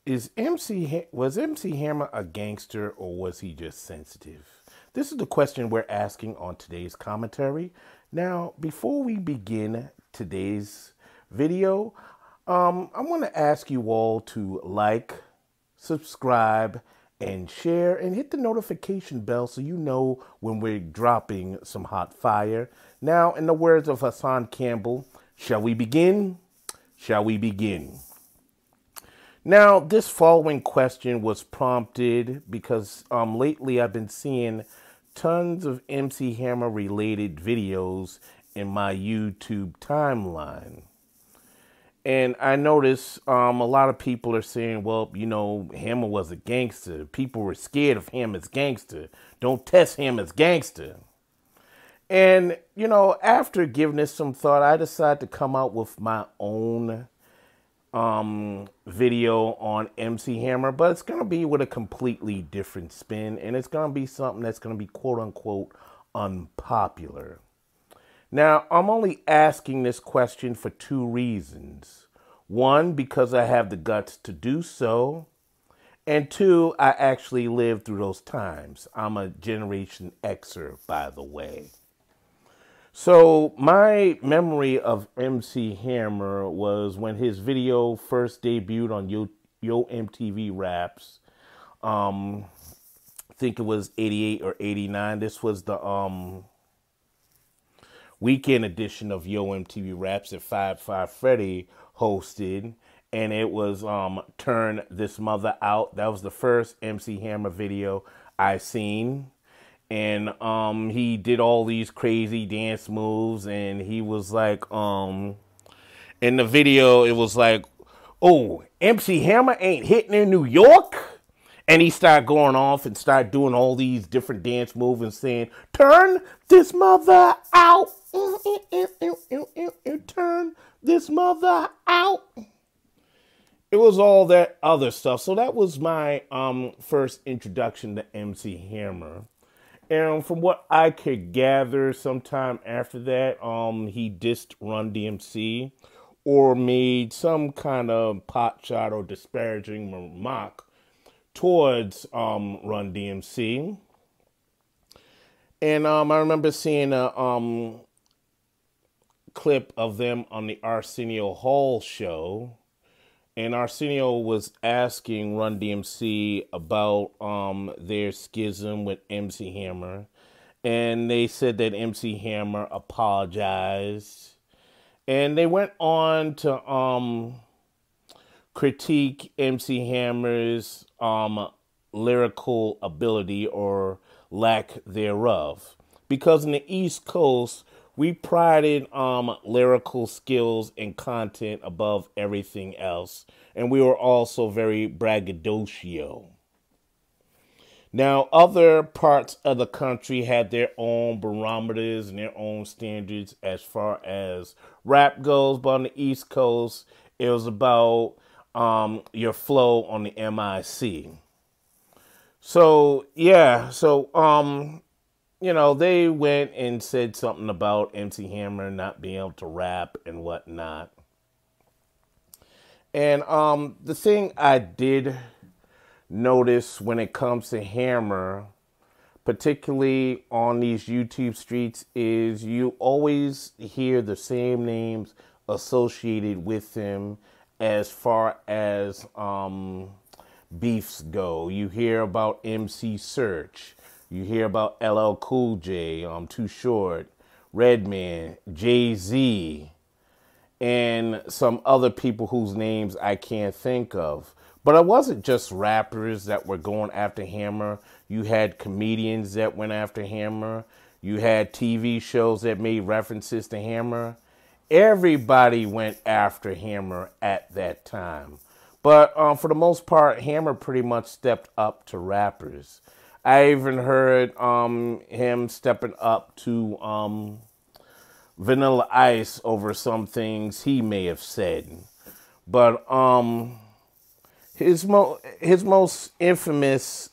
Was MC Hammer a gangster or was he just sensitive? This is the question we're asking on today's commentary. Now, before we begin today's video, I want to ask you all to like, subscribe, and share, and hit the notification bell so you know when we're dropping some hot fire. Now, in the words of Hassan Campbell, shall we begin? Shall we begin? Now, this following question was prompted because lately I've been seeing tons of MC Hammer related videos in my YouTube timeline. And I noticed a lot of people are saying, well, you know, Hammer was a gangster. People were scared of him as gangster. Don't test him as gangster. And, you know, after giving this some thought, I decided to come out with my own video on MC Hammer, but it's going to be with a completely different spin, and it's going to be something that's going to be quote unquote unpopular. Now, I'm only asking this question for two reasons. One, because I have the guts to do so, and two, I actually lived through those times. I'm a Generation Xer, by the way. So my memory of MC Hammer was when his video first debuted on Yo MTV Raps. I think it was 88 or 89. This was the weekend edition of Yo MTV Raps that 5 Freddy hosted. And it was Turn This Mother Out. That was the first MC Hammer video I seen. And he did all these crazy dance moves, and he was like, in the video, it was like, oh, MC Hammer ain't hitting in New York? And he started going off and started doing all these different dance moves and saying, turn this mother out. Turn this mother out. It was all that other stuff. So that was my first introduction to MC Hammer. And from what I could gather, sometime after that, he dissed Run DMC or made some kind of pot shot or disparaging remark towards Run DMC. And I remember seeing a clip of them on the Arsenio Hall show. And Arsenio was asking Run DMC about their schism with MC Hammer. And they said that MC Hammer apologized. And they went on to critique MC Hammer's lyrical ability or lack thereof. Because in the East Coast, we prided lyrical skills and content above everything else. And we were also very braggadocio. Now, other parts of the country had their own barometers and their own standards as far as rap goes. But on the East Coast, it was about your flow on the MIC. So, yeah. So, you know, they went and said something about MC Hammer not being able to rap and whatnot. And the thing I did notice when it comes to Hammer, particularly on these YouTube streets, is you always hear the same names associated with him as far as beefs go. You hear about MC Search. You hear about LL Cool J, Too Short, Redman, Jay-Z, and some other people whose names I can't think of. But it wasn't just rappers that were going after Hammer. You had comedians that went after Hammer. You had TV shows that made references to Hammer. Everybody went after Hammer at that time. But for the most part, Hammer pretty much stepped up to rappers. I even heard him stepping up to Vanilla Ice over some things he may have said. But his most infamous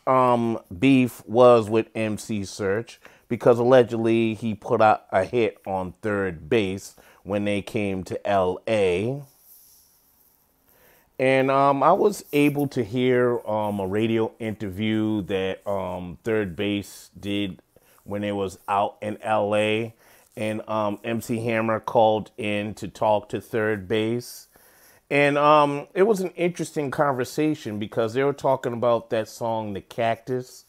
beef was with MC Search, because allegedly he put out a hit on Third Base when they came to L.A. And I was able to hear a radio interview that Third Base did when it was out in LA. And MC Hammer called in to talk to Third Base. And it was an interesting conversation because they were talking about that song, The Cactus.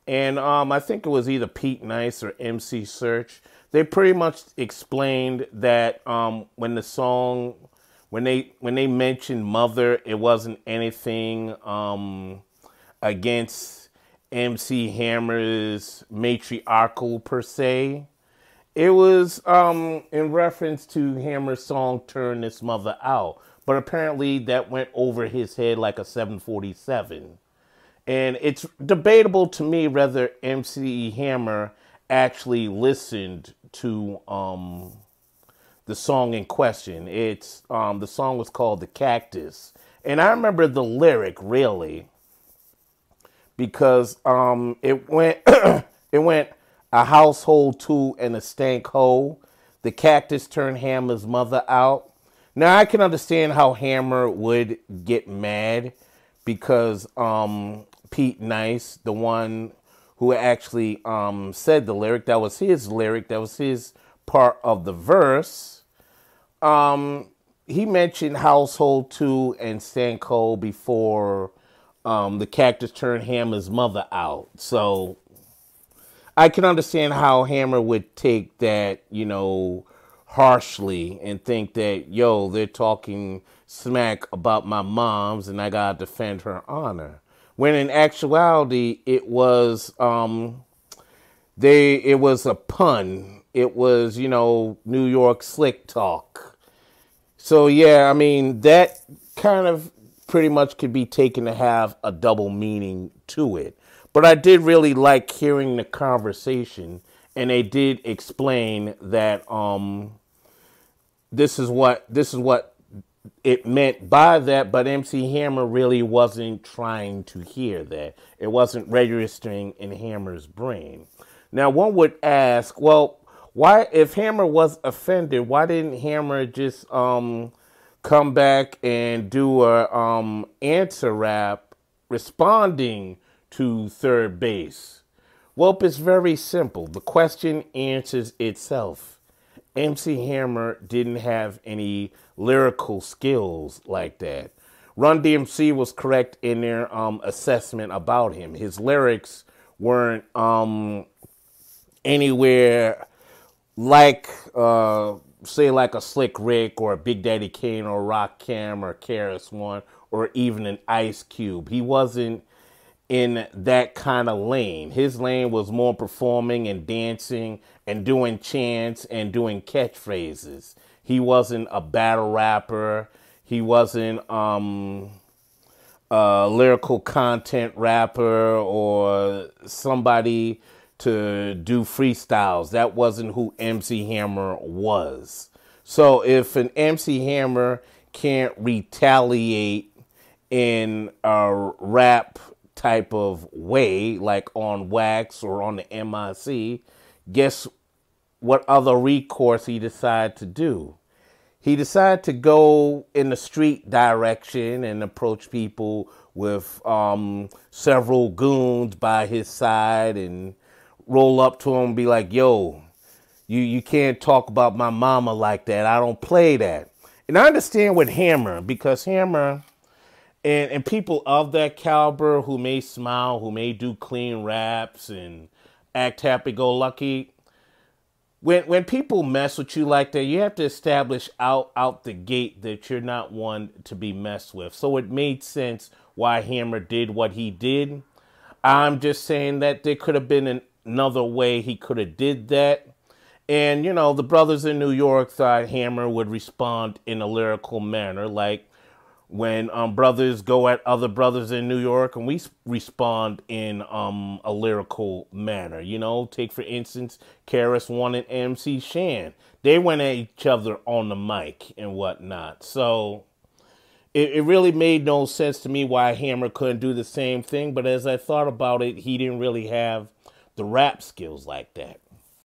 And I think it was either Pete Nice or MC Search. They pretty much explained that when the song, when they mentioned Mother, it wasn't anything against MC Hammer's matriarchal per se. It was in reference to Hammer's song "Turn This Mother Out," but apparently that went over his head like a 747. And it's debatable to me whether MC Hammer actually listened to the song in question. It's the song was called "The Cactus," and I remember the lyric really because it went it went a household tool and a stank hole. The cactus turned Hammer's mother out. Now I can understand how Hammer would get mad because Pete Nice, the one who actually said the lyric, that was his part of the verse. He mentioned household tool and stank hole before the cactus turned Hammer's mother out. So I can understand how Hammer would take that, harshly and think that, yo, they're talking smack about my mom's and I gotta defend her honor. When in actuality, it was it was a pun. It was, New York slick talk. So yeah, I mean, that kind of pretty much could be taken to have a double meaning to it. But I did really like hearing the conversation, and they did explain that this is what it meant by that, but MC Hammer really wasn't trying to hear that. It wasn't registering in Hammer's brain. Now, one would ask, well, why, if Hammer was offended, why didn't Hammer just come back and do a answer rap responding to Third Base? Well, it's very simple. The question answers itself. MC Hammer didn't have any lyrical skills like that. Run DMC was correct in their assessment about him. His lyrics weren't anywhere like, say, like a Slick Rick or a Big Daddy Kane or Rakim or KRS-One or even an Ice Cube. He wasn't in that kind of lane. His lane was more performing and dancing and doing chants and doing catchphrases. He wasn't a battle rapper. He wasn't a lyrical content rapper or somebody to do freestyles. That wasn't who MC Hammer was. So if an MC Hammer can't retaliate in a rap type of way, like on Wax or on the MIC, guess what other recourse he decided to do? He decided to go in the street direction and approach people with several goons by his side and roll up to him and be like, yo, you can't talk about my mama like that. I don't play that. And I understand with Hammer, because Hammer and people of that caliber who may smile, who may do clean raps and act happy-go-lucky, when people mess with you like that, you have to establish out the gate that you're not one to be messed with. So it made sense why Hammer did what he did. I'm just saying that there could have been another way he could have did that. And, the brothers in New York thought Hammer would respond in a lyrical manner, like when brothers go at other brothers in New York and we respond in a lyrical manner. Take, for instance, KRS-One and MC Shan. They went at each other on the mic and whatnot. So it really made no sense to me why Hammer couldn't do the same thing. But as I thought about it, he didn't really have the rap skills like that.